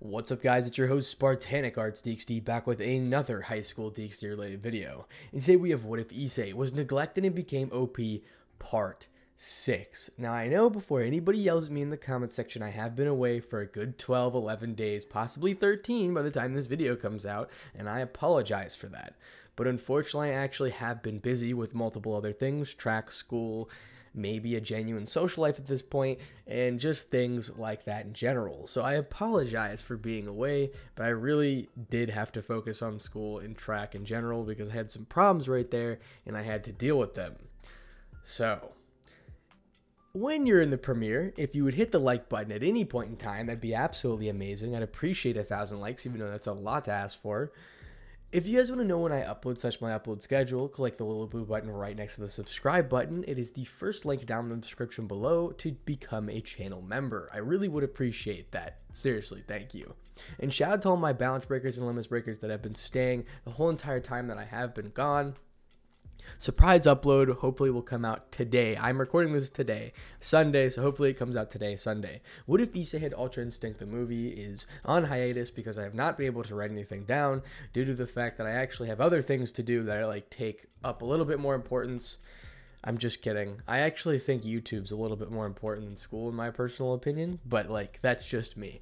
What's up, guys? It's your host Spartanic Arts DxD back with another high school DxD related video. And today we have What If Issei Was Neglected and Became OP Part 6. Now I know before anybody yells at me in the comment section, I have been away for a good 12, 11 days, possibly 13 by the time this video comes out, and I apologize for that. But unfortunately I actually have been busy with multiple other things, track, school, maybe a genuine social life at this point, and just things like that in general. So I apologize for being away, but I really did have to focus on school and track in general because I had some problems right there and I had to deal with them. So when you're in the premiere, if you would hit the like button at any point in time, that'd be absolutely amazing. I'd appreciate 1,000 likes, even though that's a lot to ask for. If you guys want to know when I upload, such my upload schedule, click the little blue button right next to the subscribe button. It is the first link down in the description below to become a channel member. I really would appreciate that. Seriously, thank you. And shout out to all my balance breakers and limits breakers that have been staying the whole entire time that I have been gone. Surprise upload hopefully will come out today. I'm recording this today, Sunday, so hopefully it comes out today, Sunday. What If Issei Had Ultra Instinct? The movie is on hiatus because I have not been able to write anything down due to the fact that I actually have other things to do that I take up a little bit more importance. I'm just kidding. I actually think YouTube's a little bit more important than school in my personal opinion, but that's just me.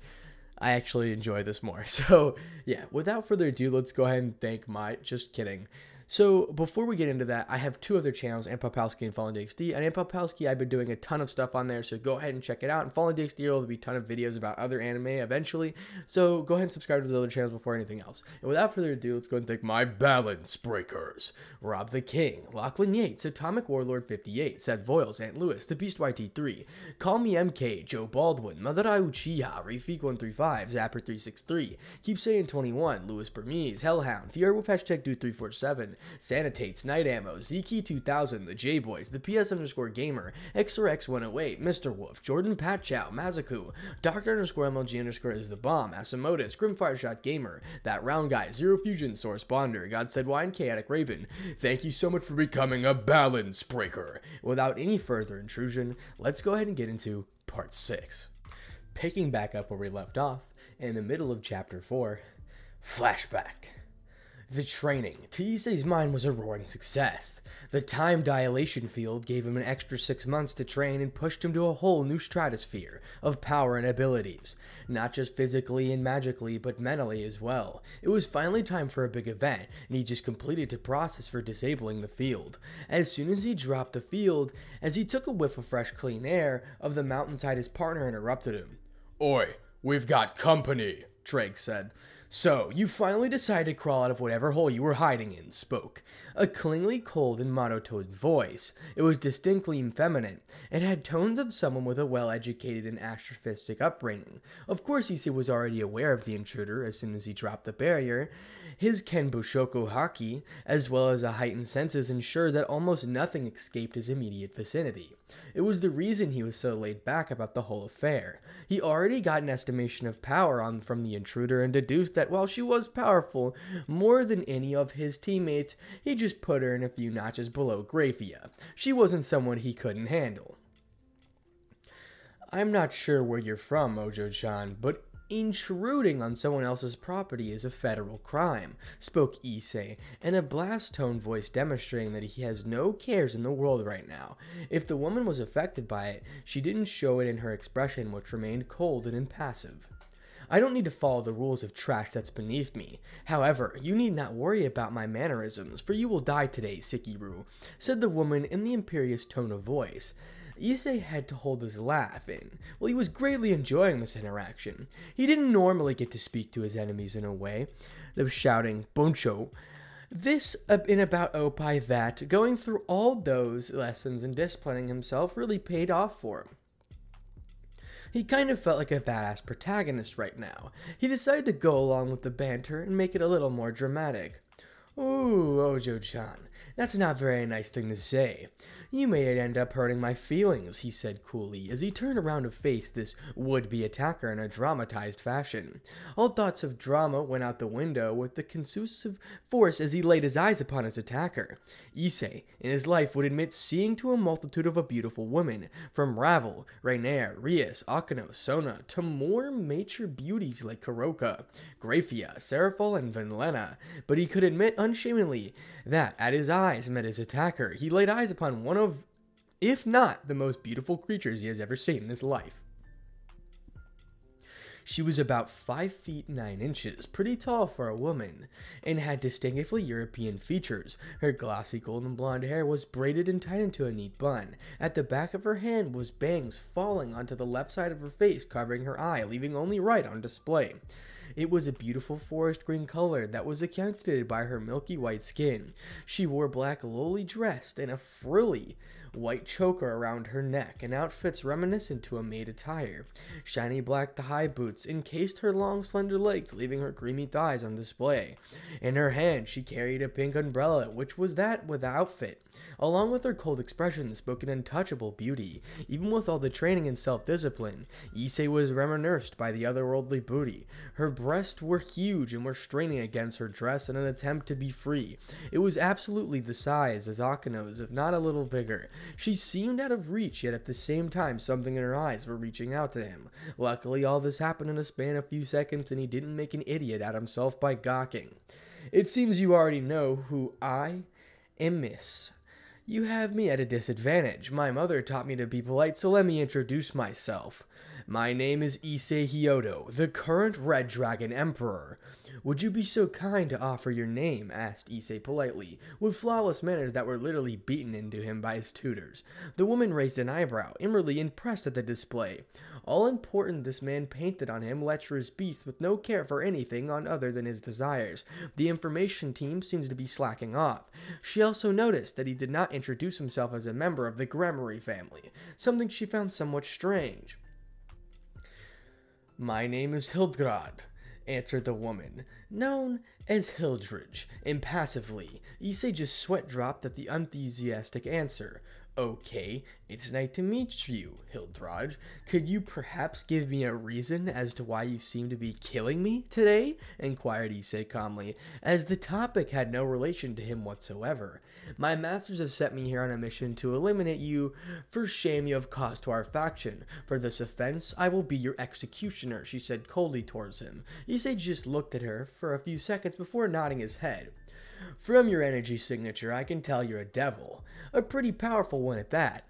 I actually enjoy this more. So yeah, without further ado, let's go ahead and thank just kidding. So before we get into that, I have two other channels, Ampopowski and Fallen DxD. And Ampopowski, I've been doing a ton of stuff on there, so go ahead and check it out. And Fallen DxD, there will be a ton of videos about other anime eventually. So go ahead and subscribe to those other channels before anything else. And without further ado, let's go ahead and thank my balance breakers. Rob the King, Lachlan Yates, Atomic Warlord 58, Seth Voiles, Ant Lewis, The Beast YT3, Call Me MK, Joe Baldwin, Madorai Uchiha, Rafik135, Zapper363, Keep Saying 21, Louis Burmese, Hellhound, Fierwolf Hashtag Dude 347, Sanitates, Night Ammo, Zeki2000, The J-Boys, The PS_Gamer, XRX108, Mr. Wolf, Jordan Patchow, Mazaku, Dr_MLG_ is the bomb, Asimodus, Grimfire Shot Gamer, That Round Guy, Zero Fusion, Source Bonder, God Said Wine, Chaotic Raven. Thank you so much for becoming a balance breaker. Without any further intrusion, let's go ahead and get into part 6. Picking back up where we left off, in the middle of chapter 4, flashback. The training to Issei's mind was a roaring success. The time dilation field gave him an extra 6 months to train and pushed him to a whole new stratosphere of power and abilities. Not just physically and magically, but mentally as well. It was finally time for a big event, and he just completed the process for disabling the field. As soon as he dropped the field, as he took a whiff of fresh clean air of the mountainside, his partner interrupted him. "Oi, we've got company," Treg said. "So, you finally decided to crawl out of whatever hole you were hiding in," spoke a clingingly cold and monotone voice. It was distinctly effeminate. It had tones of someone with a well-educated and astrophysic upbringing. Of course, Issei was already aware of the intruder as soon as he dropped the barrier. His Kenbushoku Haki, as well as a heightened senses, ensured that almost nothing escaped his immediate vicinity. It was the reason he was so laid back about the whole affair. He already got an estimation of power from the intruder and deduced that while she was powerful, more than any of his teammates, he just put her in a few notches below Grafia. She wasn't someone he couldn't handle. "I'm not sure where you're from, Mojo-chan, but intruding on someone else's property is a federal crime," spoke Issei, in a blast tone voice demonstrating that he has no cares in the world right now. If the woman was affected by it, she didn't show it in her expression, which remained cold and impassive. "I don't need to follow the rules of trash that's beneath me. However, you need not worry about my mannerisms, for you will die today, Sekiru," said the woman in the imperious tone of voice. Issei had to hold his laugh in. Well, he was greatly enjoying this interaction. He didn't normally get to speak to his enemies in a way. They were shouting, "Boncho." This in about Opie that, going through all those lessons and disciplining himself really paid off for him. He kind of felt like a badass protagonist right now. He decided to go along with the banter and make it a little more dramatic. "Ooh, Ojo-chan, that's not a very nice thing to say. "You may end up hurting my feelings," he said coolly, as he turned around to face this would-be attacker in a dramatized fashion. All thoughts of drama went out the window with the conducive force as he laid his eyes upon his attacker. Issei, in his life, would admit seeing to a multitude of beautiful women, from Ravel, Rainier, Rias, Akano, Sona, to more mature beauties like Kuroka, Graphia, Seraphol, and Venlena, but he could admit unshamedly that, as his eyes met his attacker, he laid eyes upon one of, if not the most beautiful creatures he has ever seen in his life. She was about 5 feet 9 inches, pretty tall for a woman, and had distinctively European features. Her glossy golden blonde hair was braided and tied into a neat bun. At the back of her hand was bangs falling onto the left side of her face, covering her eye, leaving only right on display. It was a beautiful forest green color that was accentuated by her milky white skin. She wore black lowly dressed and a frilly white choker around her neck, and outfits reminiscent to a maid attire. Shiny black thigh boots encased her long slender legs, leaving her creamy thighs on display. In her hand she carried a pink umbrella, which was that with the outfit. Along with her cold expression spoke an untouchable beauty. Even with all the training and self-discipline, Issei was reminisced by the otherworldly beauty. Her breasts were huge and were straining against her dress in an attempt to be free. It was absolutely the size as Akano's, if not a little bigger. She seemed out of reach, yet at the same time something in her eyes were reaching out to him. Luckily, all this happened in a span of a few seconds, and he didn't make an idiot out of himself by gawking. "It seems you already know who I am, miss. You have me at a disadvantage. My mother taught me to be polite, so let me introduce myself. My name is Issei Hyodo, the current Red Dragon Emperor." "Would you be so kind to offer your name?" asked Issei politely, with flawless manners that were literally beaten into him by his tutors. The woman raised an eyebrow, inwardly impressed at the display. All important, this man painted on him lecherous beasts with no care for anything on other than his desires. The information team seems to be slacking off. She also noticed that he did not introduce himself as a member of the Gremory family, something she found somewhat strange. "My name is Hildgrad," answered the woman, known as Hildridge. Impassively, Issei just sweat dropped at the enthusiastic answer. "Okay, it's nice to meet you, Hildridge. Could you perhaps give me a reason as to why you seem to be killing me today?" inquired Issei calmly, as the topic had no relation to him whatsoever. "My masters have sent me here on a mission to eliminate you for shame you have caused to our faction. For this offense, I will be your executioner," she said coldly towards him. Issei just looked at her for a few seconds before nodding his head. "From your energy signature, I can tell you're a devil. A pretty powerful one at that.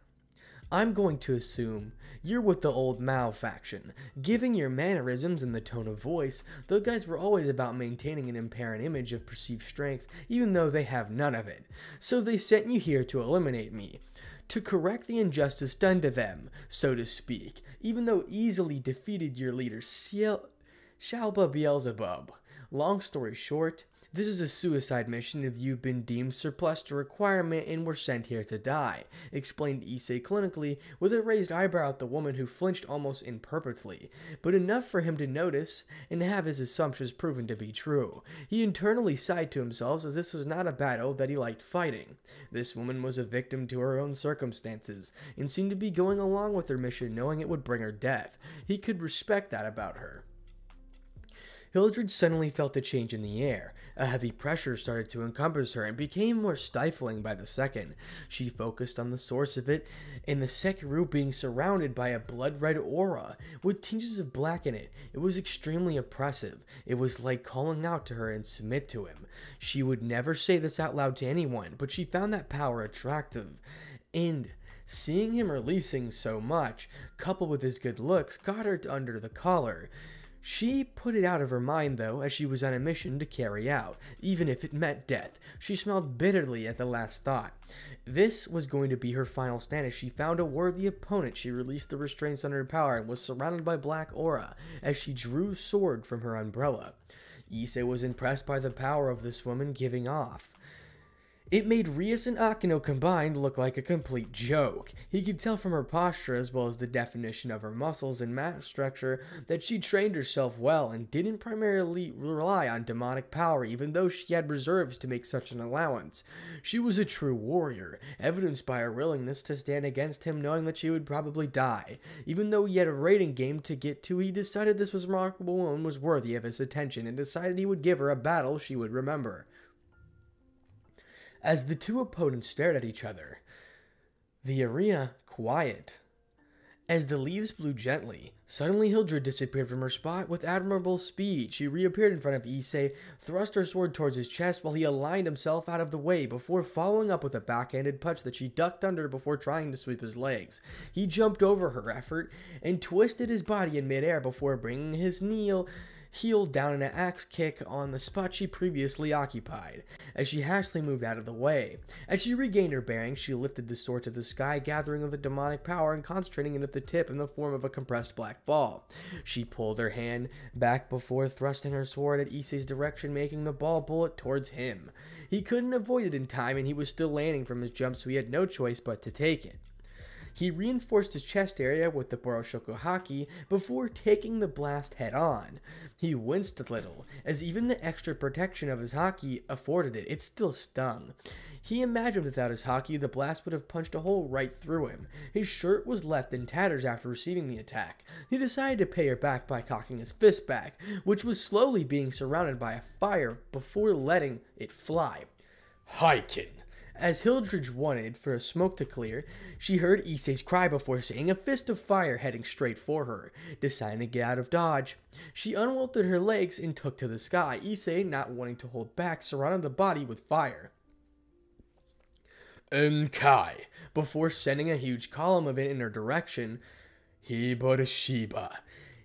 I'm going to assume you're with the old Mao faction. Given your mannerisms and the tone of voice, those guys were always about maintaining an apparent image of perceived strength, even though they have none of it. So they sent you here to eliminate me, to correct the injustice done to them, so to speak, even though easily defeated your leader, Shalba Beelzebub. Long story short, this is a suicide mission if you've been deemed surplus to requirement and were sent here to die," explained Issei clinically, with a raised eyebrow at the woman who flinched almost imperceptibly, but enough for him to notice and have his assumptions proven to be true. He internally sighed to himself, as this was not a battle that he liked fighting. This woman was a victim to her own circumstances, and seemed to be going along with her mission knowing it would bring her death. He could respect that about her. Hildred suddenly felt a change in the air. A heavy pressure started to encompass her and became more stifling by the second. She focused on the source of it, and the Sekiru being surrounded by a blood-red aura with tinges of black in it. It was extremely oppressive. It was like calling out to her and submit to him. She would never say this out loud to anyone, but she found that power attractive. And seeing him releasing so much, coupled with his good looks, got her under the collar. She put it out of her mind, though, as she was on a mission to carry out, even if it meant death. She smiled bitterly at the last thought. This was going to be her final stand. As she found a worthy opponent, she released the restraints under her power and was surrounded by black aura as she drew sword from her umbrella. Issei was impressed by the power of this woman giving off. It made Rias and Akino combined look like a complete joke. He could tell from her posture as well as the definition of her muscles and mass structure that she trained herself well and didn't primarily rely on demonic power, even though she had reserves to make such an allowance. She was a true warrior, evidenced by her willingness to stand against him knowing that she would probably die. Even though he had a rating game to get to, he decided this was remarkable woman was worthy of his attention and decided he would give her a battle she would remember. As the two opponents stared at each other, the arena quiet. As the leaves blew gently, suddenly Hildred disappeared from her spot with admirable speed. She reappeared in front of Issei, thrust her sword towards his chest while he aligned himself out of the way before following up with a backhanded punch that she ducked under before trying to sweep his legs. He jumped over her effort and twisted his body in midair before bringing his heel down in an axe kick on the spot she previously occupied, as she hastily moved out of the way. As she regained her bearings, she lifted the sword to the sky, gathering of the demonic power and concentrating it at the tip in the form of a compressed black ball. She pulled her hand back before thrusting her sword at Issei's direction, making the ball bullet towards him. He couldn't avoid it in time, and he was still landing from his jump, so he had no choice but to take it. He reinforced his chest area with the Boroshoku Haki before taking the blast head on. He winced a little, as even the extra protection of his Haki afforded it. It still stung. He imagined without his Haki, the blast would have punched a hole right through him. His shirt was left in tatters after receiving the attack. He decided to pay her back by cocking his fist back, which was slowly being surrounded by a fire before letting it fly. Heiken! As Hildred wanted for a smoke to clear, she heard Issei's cry before seeing a fist of fire heading straight for her. Deciding to get out of dodge, she unwelted her legs and took to the sky. Issei, not wanting to hold back, surrounded the body with fire. Enkai, before sending a huge column of it in her direction. Hiboroshiba.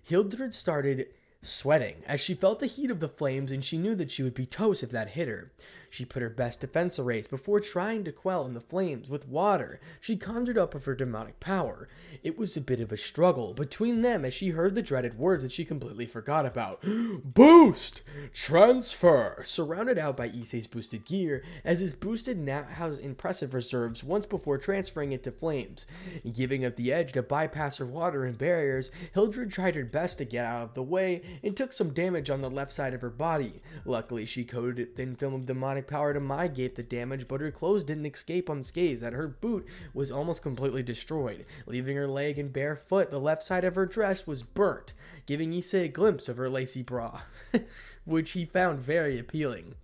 Hildred started sweating as she felt the heat of the flames, and she knew that she would be toast if that hit her. She put her best defense arrays before trying to quell in the flames with water she conjured up of her demonic power. It was a bit of a struggle between them as she heard the dreaded words that she completely forgot about. Boost! Transfer! Surrounded out by Issei's boosted gear, as his boosted now has impressive reserves once before transferring it to flames. Giving up the edge to bypass her water and barriers, Hildred tried her best to get out of the way and took some damage on the left side of her body. Luckily, she coated a thin film of demonic power to mitigate the damage, but her clothes didn't escape unscathed, that her boot was almost completely destroyed. Leaving her leg and bare foot, the left side of her dress was burnt, giving Issei a glimpse of her lacy bra, which he found very appealing.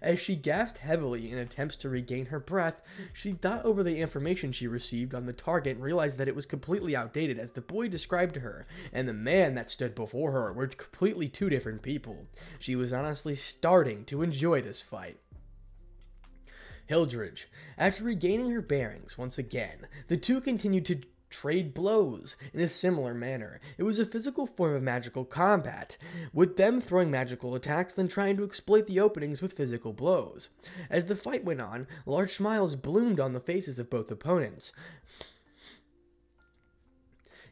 As she gasped heavily in attempts to regain her breath, she thought over the information she received on the target and realized that it was completely outdated, as the boy described to her and the man that stood before her were completely two different people. She was honestly starting to enjoy this fight. Hildred. After regaining her bearings once again, the two continued to trade blows in a similar manner. It was a physical form of magical combat, with them throwing magical attacks then trying to exploit the openings with physical blows. As the fight went on, large smiles bloomed on the faces of both opponents.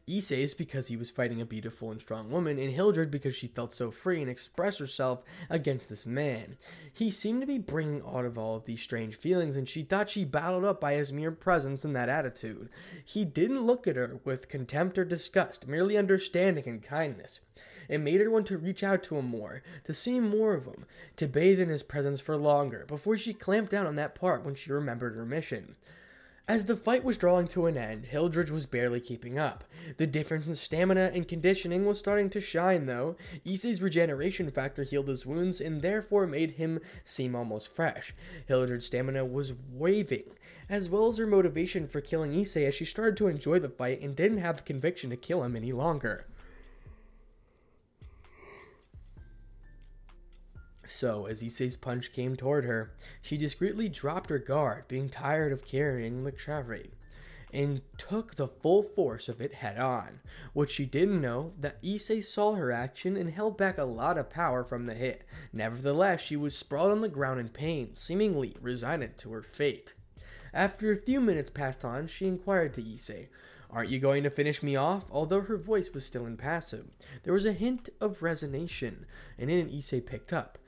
Issei's because he was fighting a beautiful and strong woman, and Hildred because she felt so free and expressed herself against this man. He seemed to be bringing out of all of these strange feelings, and she thought she battled up by his mere presence and that attitude. He didn't look at her with contempt or disgust, merely understanding and kindness. It made her want to reach out to him more, to see more of him, to bathe in his presence for longer, before she clamped down on that part when she remembered her mission. As the fight was drawing to an end, Hildred was barely keeping up. The difference in stamina and conditioning was starting to shine, though. Issei's regeneration factor healed his wounds and therefore made him seem almost fresh. Hildred's stamina was waving, as well as her motivation for killing Issei, as she started to enjoy the fight and didn't have the conviction to kill him any longer. So, as Issei's punch came toward her, she discreetly dropped her guard, being tired of carrying the Chariot, and took the full force of it head on. What she didn't know, that Issei saw her action and held back a lot of power from the hit. Nevertheless, she was sprawled on the ground in pain, seemingly resigned to her fate. After a few minutes passed on, she inquired to Issei, "Aren't you going to finish me off?" Although her voice was still impassive, there was a hint of resignation, and in it Issei picked up.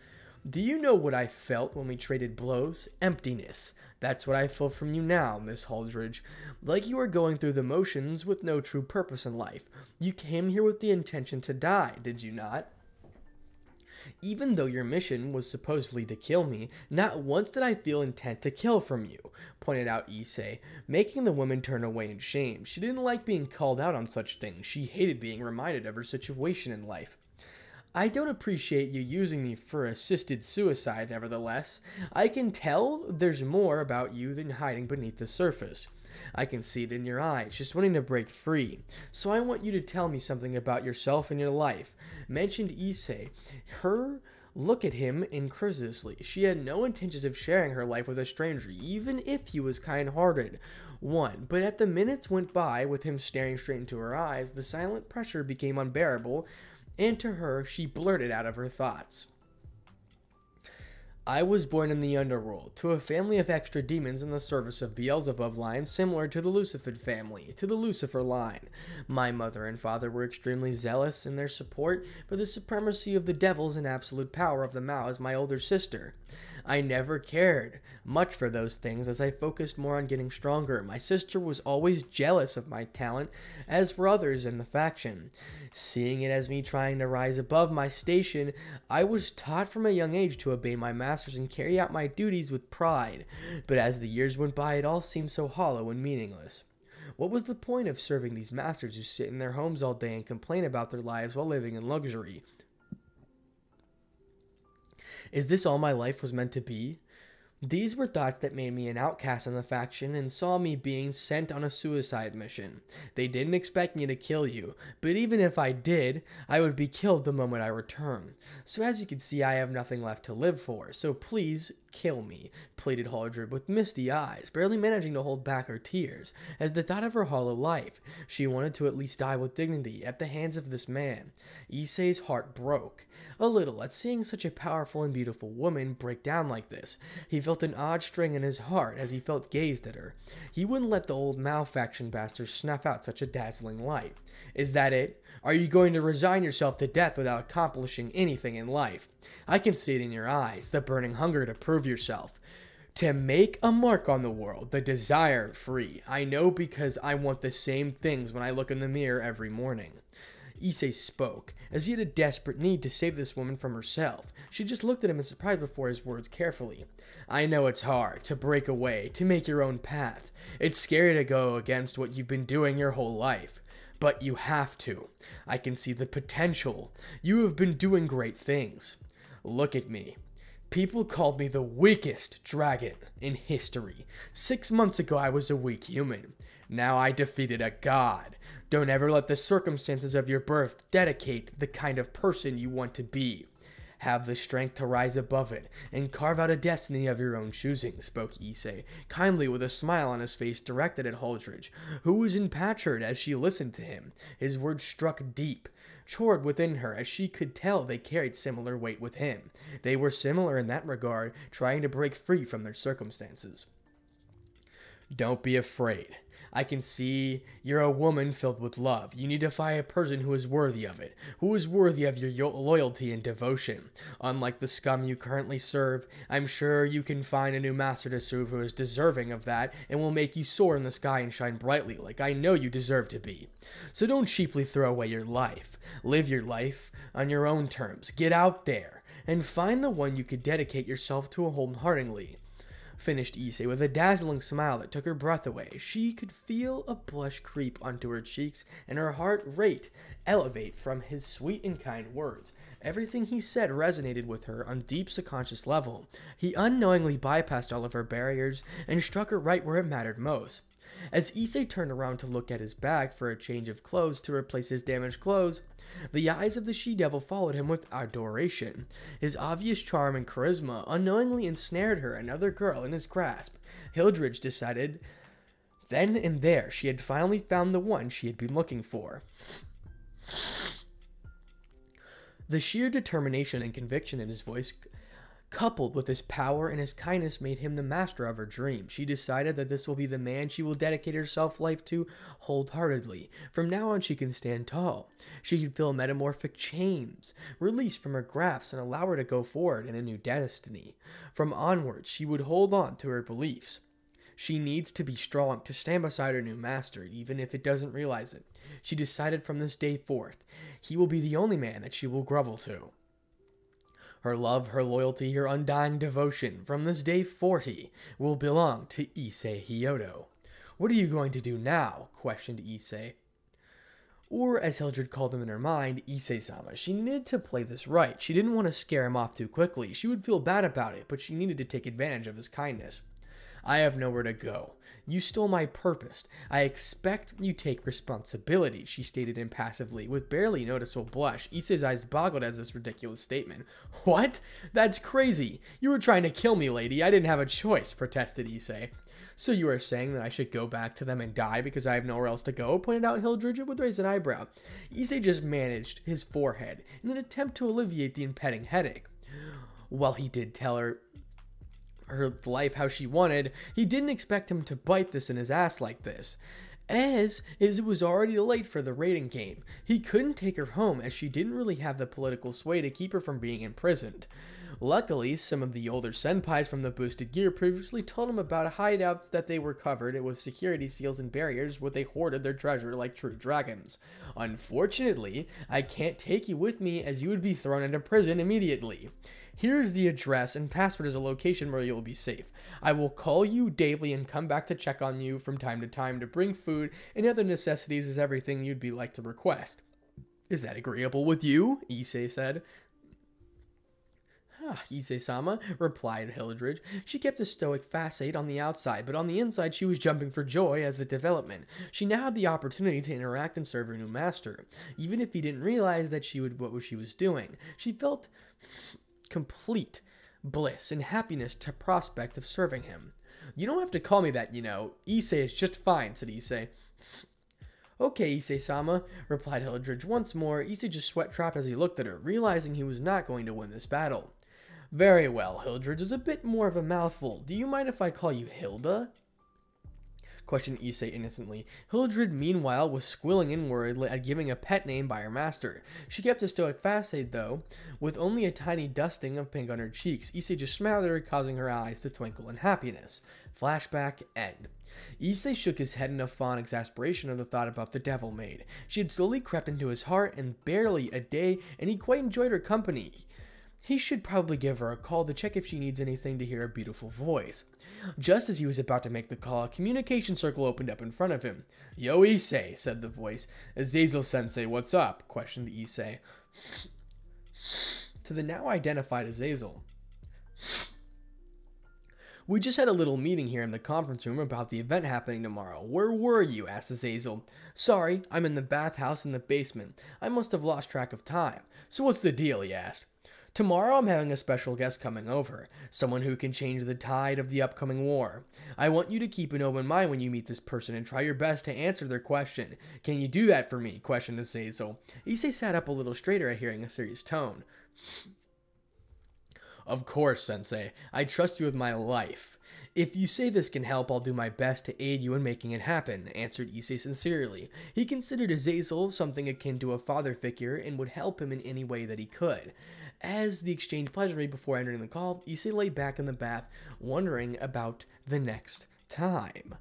Do you know what I felt when we traded blows? Emptiness. That's what I feel from you now, Miss Holdridge. Like you are going through the motions with no true purpose in life. You came here with the intention to die, did you not? Even though your mission was supposedly to kill me, not once did I feel intent to kill from you, pointed out Issei, making the woman turn away in shame. She didn't like being called out on such things. She hated being reminded of her situation in life. I don't appreciate you using me for assisted suicide, nevertheless. I can tell there's more about you than hiding beneath the surface. I can see it in your eyes, just wanting to break free. So I want you to tell me something about yourself and your life. Mentioned Issei. Her look at him incredulously. She had no intentions of sharing her life with a stranger, even if he was kind-hearted. But as the minutes went by with him staring straight into her eyes, the silent pressure became unbearable, and to her, she blurted out of her thoughts. I was born in the underworld, to a family of extra demons in the service of Beelzebub line similar to the Lucifer family, to the Lucifer line. My mother and father were extremely zealous in their support for the supremacy of the devils and absolute power of the Mao as my older sister. I never cared much for those things as I focused more on getting stronger. My sister was always jealous of my talent, as were others in the faction. Seeing it as me trying to rise above my station, I was taught from a young age to obey my masters and carry out my duties with pride. But as the years went by, it all seemed so hollow and meaningless. What was the point of serving these masters who sit in their homes all day and complain about their lives while living in luxury? Is this all my life was meant to be? These were thoughts that made me an outcast in the faction and saw me being sent on a suicide mission. They didn't expect me to kill you, but even if I did, I would be killed the moment I return. So as you can see, I have nothing left to live for, so please kill me, pleaded Holdridge with misty eyes, barely managing to hold back her tears, as the thought of her hollow life. She wanted to at least die with dignity at the hands of this man. Issei's heart broke a little at seeing such a powerful and beautiful woman break down like this. He felt an odd string in his heart as he felt gazed at her. He wouldn't let the old Mao faction bastards snuff out such a dazzling light. Is that it? Are you going to resign yourself to death without accomplishing anything in life? I can see it in your eyes, the burning hunger to prove yourself. To make a mark on the world, the desire free. I know because I want the same things when I look in the mirror every morning. Issei spoke, as he had a desperate need to save this woman from herself. She just looked at him in surprise before his words carefully. I know it's hard to break away, to make your own path. It's scary to go against what you've been doing your whole life. But you have to. I can see the potential. You have been doing great things. Look at me. People called me the weakest dragon in history. 6 months ago, I was a weak human. Now I defeated a god. Don't ever let the circumstances of your birth dictate the kind of person you want to be. Have the strength to rise above it and carve out a destiny of your own choosing, spoke Issei, kindly with a smile on his face directed at Holdridge, who was enraptured as she listened to him. His words struck deep, chored within her, as she could tell they carried similar weight with him. They were similar in that regard, trying to break free from their circumstances. Don't be afraid. I can see you're a woman filled with love. You need to find a person who is worthy of it, who is worthy of your loyalty and devotion. Unlike the scum you currently serve, I'm sure you can find a new master to serve who is deserving of that and will make you soar in the sky and shine brightly like I know you deserve to be. So don't cheaply throw away your life. Live your life on your own terms. Get out there and find the one you could dedicate yourself to wholeheartedly. Finished Issei with a dazzling smile that took her breath away. She could feel a blush creep onto her cheeks and her heart rate elevate from his sweet and kind words. Everything he said resonated with her on deep subconscious level. He unknowingly bypassed all of her barriers and struck her right where it mattered most. As Issei turned around to look at his bag for a change of clothes to replace his damaged clothes, the eyes of the she-devil followed him with adoration. His obvious charm and charisma unknowingly ensnared her, another girl, in his grasp. Holdridge decided then and there she had finally found the one she had been looking for. The sheer determination and conviction in his voice Coupled with his power and his kindness made him the master of her dream. She decided that this will be the man she will dedicate her self-life to wholeheartedly. From now on, she can stand tall. She can feel metamorphic chains released from her grasp and allow her to go forward in a new destiny. From onwards, she would hold on to her beliefs. She needs to be strong to stand beside her new master, even if it doesn't realize it. She decided from this day forth, he will be the only man that she will grovel to. Her love, her loyalty, her undying devotion from this day 40 will belong to Issei Hyodo. What are you going to do now? Questioned Issei. Or, as Hildred called him in her mind, Issei-sama. She needed to play this right. She didn't want to scare him off too quickly. She would feel bad about it, but she needed to take advantage of his kindness. I have nowhere to go. You stole my purpose. I expect you take responsibility, she stated impassively, with barely noticeable blush. Issei's eyes boggled at this ridiculous statement. What? That's crazy. You were trying to kill me, lady. I didn't have a choice, protested Issei. So you are saying that I should go back to them and die because I have nowhere else to go? Pointed out Hildred with raised an eyebrow. Issei just managed his forehead in an attempt to alleviate the impending headache. While he did tell her life how she wanted, he didn't expect him to bite this in his ass like this. As it was already late for the raiding game, he couldn't take her home as she didn't really have the political sway to keep her from being imprisoned. Luckily, some of the older senpais from the boosted gear previously told him about hideouts that they were covered with security seals and barriers where they hoarded their treasure like true dragons. Unfortunately, I can't take you with me as you would be thrown into prison immediately. Here's the address and password is a location where you will be safe. I will call you daily and come back to check on you from time to time to bring food and other necessities as everything you'd be like to request. Is that agreeable with you? Issei said. Issei-sama, replied Hildred. She kept a stoic facade on the outside, but on the inside she was jumping for joy as the development. She now had the opportunity to interact and serve her new master. Even if he didn't realize that what she was doing, she felt complete bliss and happiness to prospect of serving him. You don't have to call me that, you know. Issei is just fine, said Issei. Okay, Issei-sama, replied Hildred once more. Issei just sweat-dropped as he looked at her, realizing he was not going to win this battle. Very well, Hildred is a bit more of a mouthful. Do you mind if I call you Hilda? Questioned Issei innocently. Hildred, meanwhile, was squealing inward at giving a pet name by her master. She kept a stoic facade, though, with only a tiny dusting of pink on her cheeks. Issei just smiled at her, causing her eyes to twinkle in happiness. Flashback end. Issei shook his head in a fond exasperation of the thought about the devil maid. She had slowly crept into his heart in barely a day, and he quite enjoyed her company. He should probably give her a call to check if she needs anything to hear her beautiful voice. Just as he was about to make the call, a communication circle opened up in front of him. Yo, Issei, said the voice. Azazel-sensei, what's up? Questioned Issei. To the now identified Azazel. We just had a little meeting here in the conference room about the event happening tomorrow. Where were you? Asked Azazel. Sorry, I'm in the bathhouse in the basement. I must have lost track of time. So what's the deal? He asked. Tomorrow I'm having a special guest coming over, someone who can change the tide of the upcoming war. I want you to keep an open mind when you meet this person and try your best to answer their question. Can you do that for me? Questioned Azazel. Issei sat up a little straighter at hearing a serious tone. Of course, Sensei. I trust you with my life. If you say this can help, I'll do my best to aid you in making it happen, answered Issei sincerely. He considered Azazel something akin to a father figure and would help him in any way that he could. As the exchange pleasured before entering the call, Issei lay back in the bath, wondering about the next time.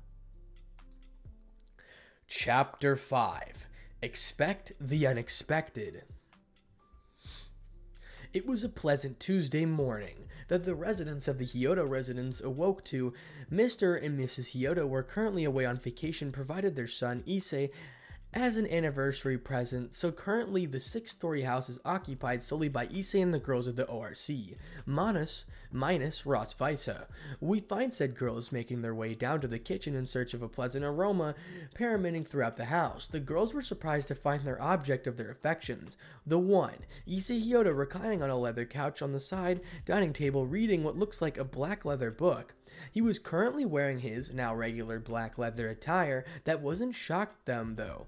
Chapter 5. Expect the Unexpected. It was a pleasant Tuesday morning that the residents of the Hyodo residence awoke to. Mr. and Mrs. Hyodo were currently away on vacation, provided their son Issei as an anniversary present, so currently the 6-story house is occupied solely by Issei and the girls of the ORC, minus Rotsweisa. We find said girls making their way down to the kitchen in search of a pleasant aroma permeating throughout the house. The girls were surprised to find their object of their affections, the one, Issei Hyodo, reclining on a leather couch on the side dining table reading what looks like a black leather book. He was currently wearing his, now regular black leather attire. That wasn't shocked them, though.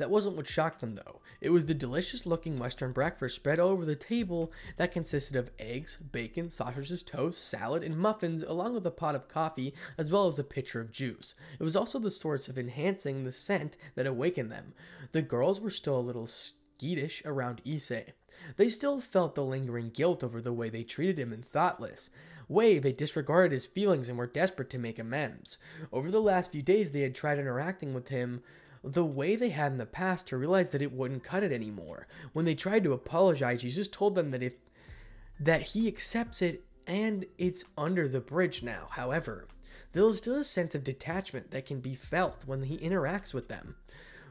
That wasn't what shocked them, though. It was the delicious-looking Western breakfast spread all over the table that consisted of eggs, bacon, sausages, toast, salad, and muffins, along with a pot of coffee, as well as a pitcher of juice. It was also the source of enhancing the scent that awakened them. The girls were still a little skittish around Issei. They still felt the lingering guilt over the way they treated him in thoughtless way. They disregarded his feelings and were desperate to make amends. Over the last few days, they had tried interacting with him the way they had in the past to realize that it wouldn't cut it anymore. When they tried to apologize, Jesus told them that he accepts it and it's under the bridge now. However, there is still a sense of detachment that can be felt when he interacts with them.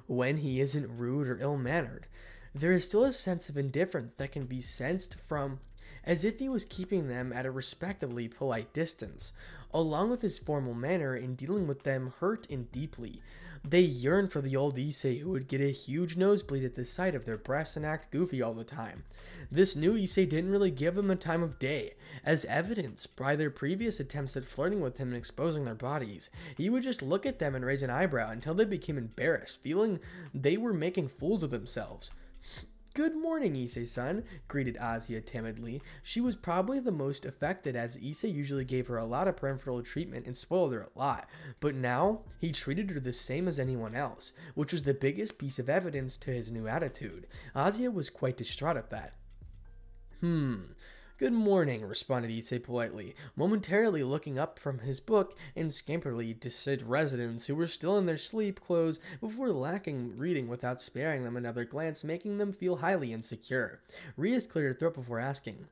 When he isn't rude or ill-mannered, there is still a sense of indifference that can be sensed from as if he was keeping them at a respectably polite distance. Along with his formal manner in dealing with them hurt and deeply. They yearned for the old Issei who would get a huge nosebleed at the sight of their breasts and act goofy all the time. This new Issei didn't really give them the time of day, as evidenced by their previous attempts at flirting with him and exposing their bodies. He would just look at them and raise an eyebrow until they became embarrassed, feeling they were making fools of themselves. "Good morning, Issei-san," greeted Asia timidly. She was probably the most affected, as Issei usually gave her a lot of preferential treatment and spoiled her a lot, but now he treated her the same as anyone else, which was the biggest piece of evidence to his new attitude. Asia was quite distraught at that. "Good morning," responded Issei politely, momentarily looking up from his book and scamperly to residents who were still in their sleep clothes before lacking reading without sparing them another glance, making them feel highly insecure. Rias cleared her throat before asking,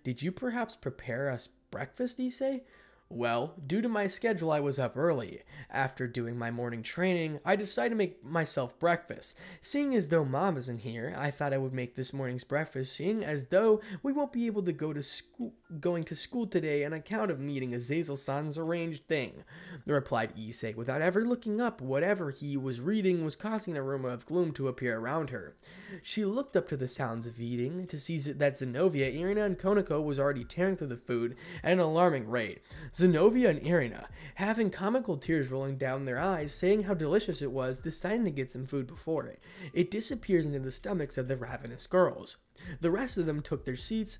"Did you perhaps prepare us breakfast, Issei?" "Well, due to my schedule, I was up early. After doing my morning training, I decided to make myself breakfast. Seeing as though Mom isn't here, I thought I would make this morning's breakfast, seeing as though we won't be able to going to school today on account of meeting Azazel-san's arranged thing," replied Issei, without ever looking up. Whatever he was reading was causing an aroma of gloom to appear around her. She looked up to the sounds of eating to see that Zenobia, Irina, and Konako was already tearing through the food at an alarming rate. Zenobia and Irina, having comical tears rolling down their eyes, saying how delicious it was, deciding to get some food before it disappears into the stomachs of the ravenous girls. The rest of them took their seats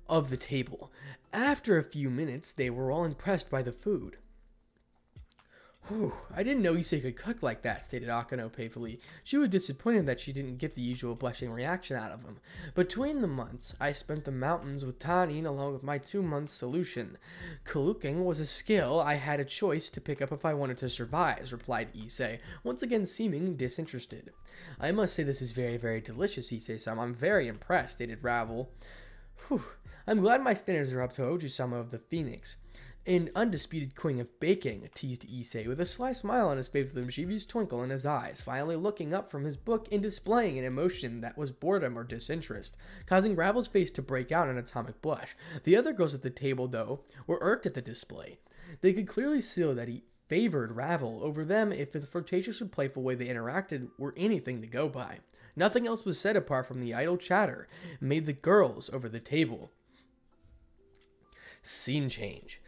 of the table. After a few minutes, they were all impressed by the food. "Whew, I didn't know Issei could cook like that," stated Akano painfully. She was disappointed that she didn't get the usual blushing reaction out of him. "Between the months, I spent the mountains with Tanin along with my 2-month solution. Cooking was a skill I had a choice to pick up if I wanted to survive," replied Issei, once again seeming disinterested. "I must say this is very, very delicious, Issei-sama. I'm very impressed," stated Ravel. "Whew, I'm glad my standards are up to Oji-sama of the Phoenix. An undisputed queen of baking," teased Issei, with a sly smile on his face with a mischievous twinkle in his eyes, finally looking up from his book and displaying an emotion that was boredom or disinterest, causing Ravel's face to break out in an atomic blush. The other girls at the table, though, were irked at the display. They could clearly see that he favored Ravel over them if the flirtatious and playful way they interacted were anything to go by. Nothing else was said apart from the idle chatter made the girls over the table. Scene change.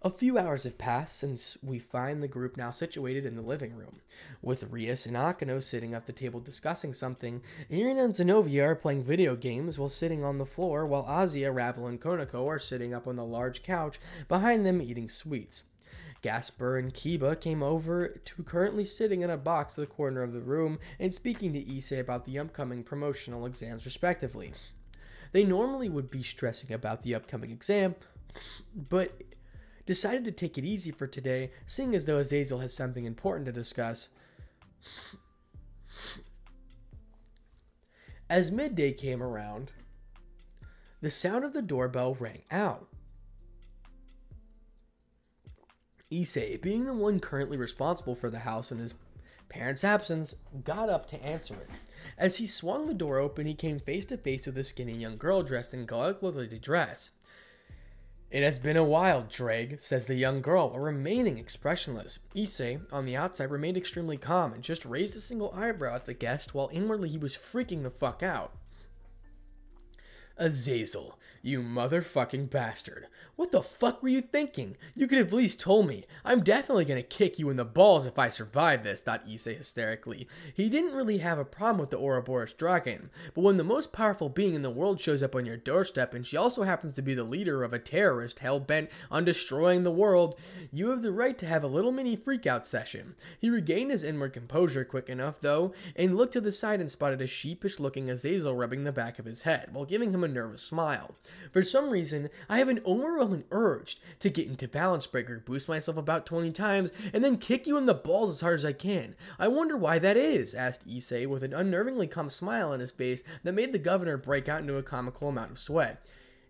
A few hours have passed since we find the group now situated in the living room, with Rias and Akano sitting at the table discussing something. Irina and Zenobia are playing video games while sitting on the floor, while Asia, Ravel, and Konako are sitting up on the large couch behind them eating sweets. Gasper and Kiba came over to currently sitting in a box in the corner of the room and speaking to Issei about the upcoming promotional exams respectively. They normally would be stressing about the upcoming exam, but decided to take it easy for today, seeing as though Azazel has something important to discuss. As midday came around, the sound of the doorbell rang out. Issei, being the one currently responsible for the house in his parents' absence, got up to answer it. As he swung the door open, he came face to face with a skinny young girl dressed in colorfully dress. "It has been a while, Dreg," says the young girl, remaining expressionless. Issei, on the outside, remained extremely calm and just raised a single eyebrow at the guest, while inwardly he was freaking the fuck out. Azazel, you motherfucking bastard. What the fuck were you thinking? You could have at least told me. I'm definitely gonna kick you in the balls if I survive this, thought Issei hysterically. He didn't really have a problem with the Ouroboros dragon, but when the most powerful being in the world shows up on your doorstep and she also happens to be the leader of a terrorist hell-bent on destroying the world, you have the right to have a little mini freakout session. He regained his inward composure quick enough, though, and looked to the side and spotted a sheepish-looking Azazel rubbing the back of his head, while giving him a nervous smile. For some reason, I have an overwhelming urge to get into Balance Breaker, boost myself about 20 times, and then kick you in the balls as hard as I can. I wonder why that is, asked Issei with an unnervingly calm smile on his face that made the governor break out into a comical amount of sweat.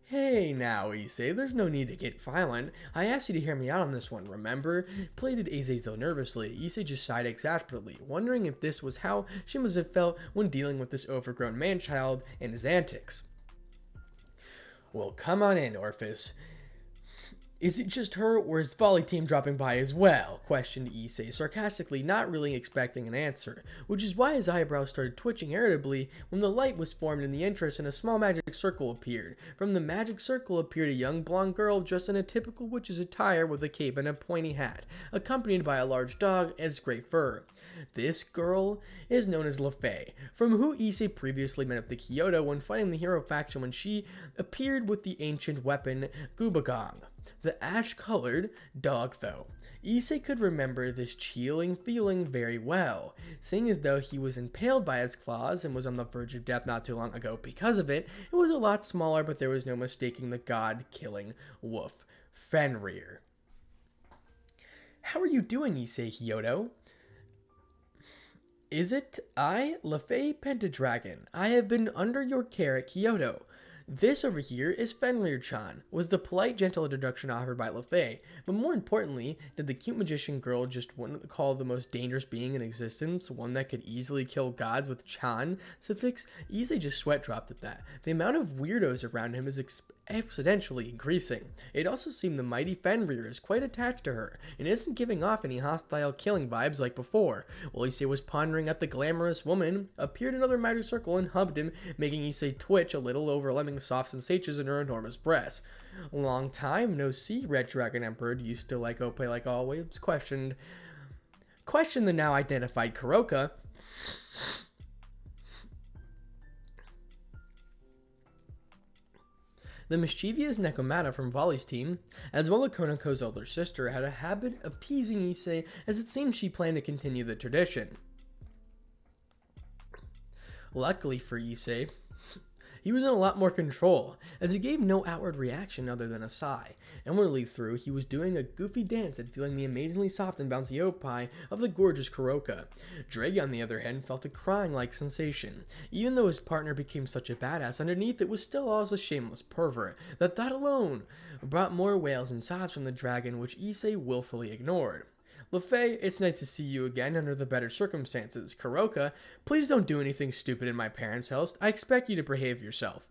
Hey now, Issei, there's no need to get violent. I asked you to hear me out on this one, remember? Pleaded Azazel nervously. Issei just sighed exasperately, wondering if this was how she must have felt when dealing with this overgrown man-child and his antics. Well, come on in, Orphis. Is it just her, or is Volley Team dropping by as well? Questioned Issei sarcastically, not really expecting an answer, which is why his eyebrows started twitching irritably when the light was formed in the entrance and a small magic circle appeared. From the magic circle appeared a young blonde girl dressed in a typical witch's attire with a cape and a pointy hat, accompanied by a large dog as great fur. This girl is known as Lefei, from who Issei previously met at the Kyoto when fighting the hero faction when she appeared with the ancient weapon Gubagong. The ash-colored dog, though. Issei could remember this chilling feeling very well, seeing as though he was impaled by its claws and was on the verge of death not too long ago because of it. It was a lot smaller, but there was no mistaking the god-killing wolf, Fenrir. How are you doing, Issei Hyodo? Is it I, Lefei Pentadragon? I have been under your care at Kyoto. This over here is Fenrir-chan, was the polite, gentle introduction offered by Lefei, but more importantly, did the cute magician girl just want to call the most dangerous being in existence, one that could easily kill gods with Chan suffix? Issei just sweat dropped at that. The amount of weirdos around him is exponentially increasing. It also seemed the mighty Fenrir is quite attached to her, and isn't giving off any hostile killing vibes like before. While Issei was pondering at the glamorous woman, appeared another magic circle and hugged him, making Issei twitch a little, overwhelming soft sensations in her enormous breasts. Long time no see, Red Dragon Emperor. Do you still like Ope like always? Questioned the now identified Kuroka. The mischievous Nekomata from Volley's team, as well as Konoko's older sister, had a habit of teasing Issei, as it seemed she planned to continue the tradition. Luckily for Issei, he was in a lot more control, as he gave no outward reaction other than a sigh. Inwardly through, he was doing a goofy dance and feeling the amazingly soft and bouncy opie of the gorgeous Kuroka. Drake, on the other hand, felt a crying-like sensation. Even though his partner became such a badass, underneath it was still also a shameless pervert. That alone brought more wails and sobs from the dragon, which Issei willfully ignored. Lefei, it's nice to see you again under the better circumstances. Kuroka, please don't do anything stupid in my parents' house. I expect you to behave yourself,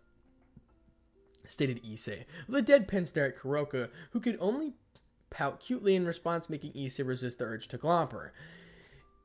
stated Issei, with a deadpan stare at Kuroka, who could only pout cutely in response, making Issei resist the urge to glomp her.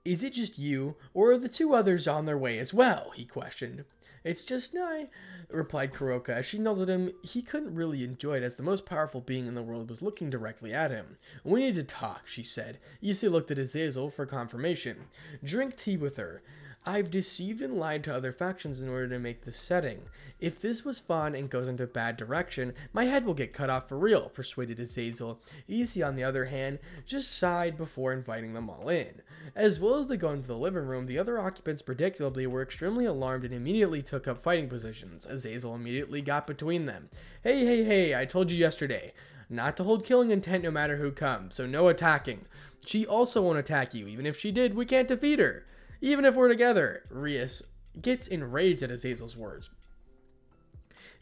Is it just you, or are the two others on their way as well? He questioned. It's just I, replied Kuroka as she nodded at him. He couldn't really enjoy it as the most powerful being in the world was looking directly at him. We need to talk, she said. Issei looked at Azazel for confirmation. Drink tea with her. I've deceived and lied to other factions in order to make this setting. If this was fun and goes into a bad direction, my head will get cut off for real, persuaded Azazel. Issei, on the other hand, just sighed before inviting them all in. As well as they go into the living room, the other occupants predictably were extremely alarmed and immediately took up fighting positions. Azazel immediately got between them. Hey, I told you yesterday not to hold killing intent no matter who comes, so no attacking. She also won't attack you. Even if she did, we can't defeat her. Even if we're together. Rias gets enraged at Azazel's words.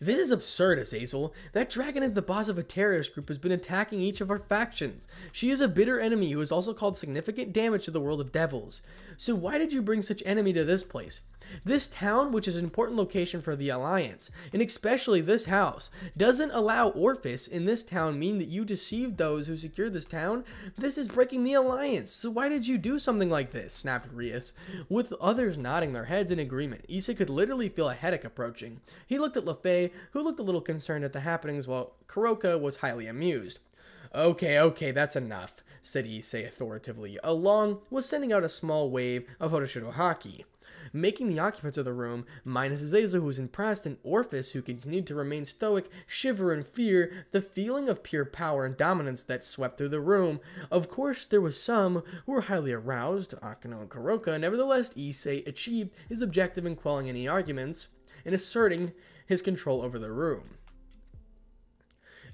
This is absurd, Azazel. That dragon is the boss of a terrorist group who has been attacking each of our factions. She is a bitter enemy who has also caused significant damage to the world of devils. So why did you bring such enemy to this place? This town, which is an important location for the Alliance, and especially this house, doesn't allow Orphis in this town mean that you deceived those who secured this town? This is breaking the Alliance, so why did you do something like this? Snapped Rias, with others nodding their heads in agreement. Issei could literally feel a headache approaching. He looked at Lefei Issei, who looked a little concerned at the happenings while Kuroka was highly amused. Okay, that's enough, said Issei authoritatively, along with sending out a small wave of Horoshido Haki, making the occupants of the room, minus Azazel who was impressed, and Orphis who continued to remain stoic, shiver in fear, the feeling of pure power and dominance that swept through the room. Of course, there was some who were highly aroused, Akeno and Kuroka. Nevertheless, Issei achieved his objective in quelling any arguments and asserting his control over the room.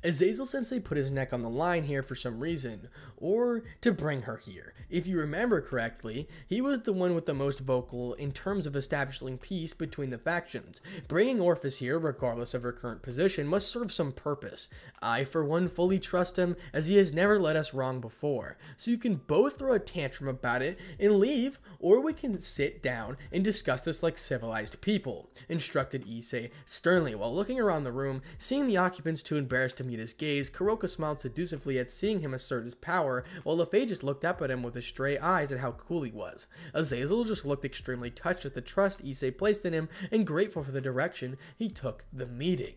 Azazel Sensei put his neck on the line here for some reason, or to bring her here. If you remember correctly, he was the one with the most vocal in terms of establishing peace between the factions. Bringing Orphis here, regardless of her current position, must serve some purpose. I, for one, fully trust him, as he has never led us wrong before. So you can both throw a tantrum about it and leave, or we can sit down and discuss this like civilized people, instructed Issei sternly while looking around the room. Seeing the occupants too embarrassed to meet his gaze, Kuroka smiled seductively at seeing him assert his power, while Lefay just looked up at him with his stray eyes at how cool he was. Azazel just looked extremely touched with the trust Issei placed in him and grateful for the direction he took the meeting.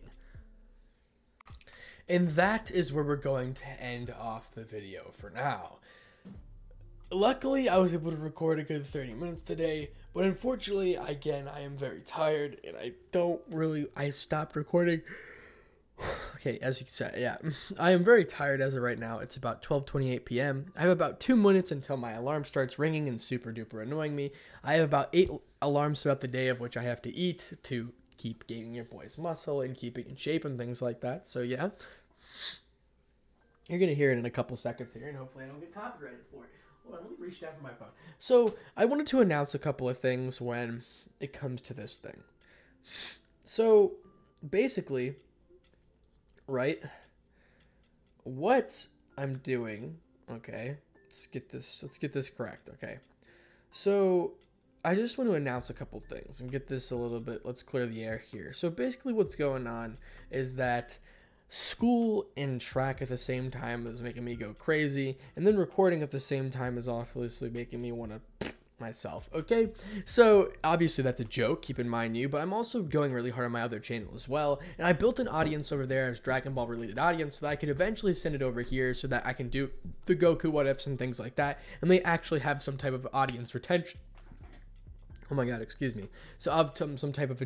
And that is where we're going to end off the video for now. Luckily, I was able to record a good 30 minutes today, but unfortunately, again, I am very tired, and I stopped recording. Okay, as you said, yeah, I am very tired as of right now. It's about 12:28 p.m. I have about 2 minutes until my alarm starts ringing and super duper annoying me. I have about 8 alarms throughout the day of which I have to eat to keep gaining your boy's muscle and keeping in shape and things like that. So yeah, you're gonna hear it in a couple seconds here, and hopefully I don't get copyrighted for it. Hold on, let me reach down for my phone. So I wanted to announce a couple of things when it comes to this thing. So basically, right, what I'm doing, okay, let's get this correct, okay. So I just want to announce a couple things and get this a little bit, let's clear the air here. So basically what's going on is that school and track at the same time is making me go crazy, and then recording at the same time is obviously making me want to myself, okay? So obviously that's a joke, keep in mind you, but I'm also going really hard on my other channel as well, and I built an audience over there as Dragon Ball related audience so that I could eventually send it over here so that I can do the Goku what ifs and things like that, and they actually have some type of audience retention. Oh my god, excuse me. So I'll have some type of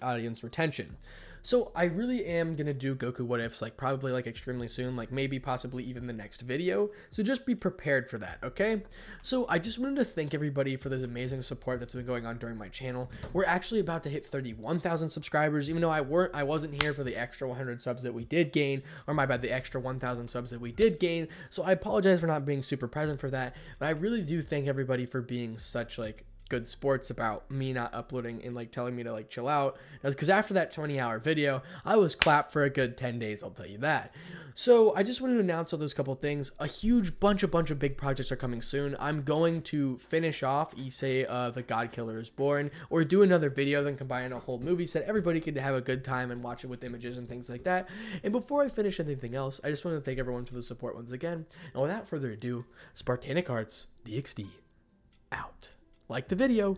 audience retention. So I really am going to do Goku what ifs like probably like extremely soon, like maybe possibly even the next video. So just be prepared for that, okay? So I just wanted to thank everybody for this amazing support that's been going on during my channel. We're actually about to hit 31,000 subscribers, even though I wasn't here for the extra 100 subs that we did gain, or my bad, the extra 1,000 subs that we did gain. So I apologize for not being super present for that, but I really do thank everybody for being such like good sports about me not uploading and like telling me to like chill out, because after that 20-hour video I was clapped for a good 10 days, I'll tell you that. So I just wanted to announce all those couple things. A huge bunch of big projects are coming soon. I'm going to finish off Issei The God Killer is Born, or do another video, then combine a whole movie set. Everybody could have a good time and watch it with images and things like that. And before I finish anything else, I just want to thank everyone for the support once again, and without further ado, Spartanic Arts DxD out. Like the video.